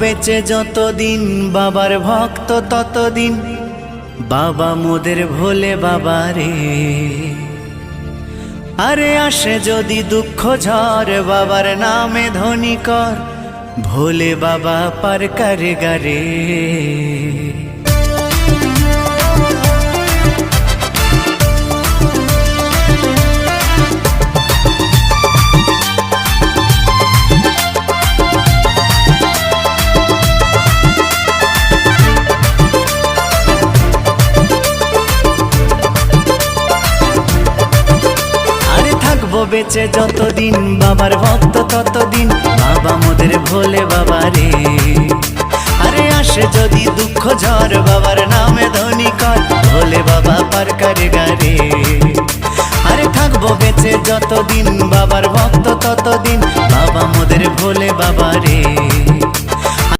বেঁচে যতদিন বাবার ভক্ত ততদিন, বাবা মোদের ভোলে বাবা রে। আরে আসে যদি দুঃখ ঝড়, বাবার নামে ধ্বনি কর, ভোলে বাবা পার করে গারে। বেঁচে যতদিন বাবার ভক্ত ততদিন, বাবা মোদের ভোলে বাবা রে। আরে আসে যদি দুঃখ ঝড়, বাবার নামে ধ্বনি কর, ভোলে বাবা পার করে গারে। আরে থাকবো বেঁচে যতদিন বাবার ভক্ত ততদিন, বাবা মোদের ভোলে বাবা রে।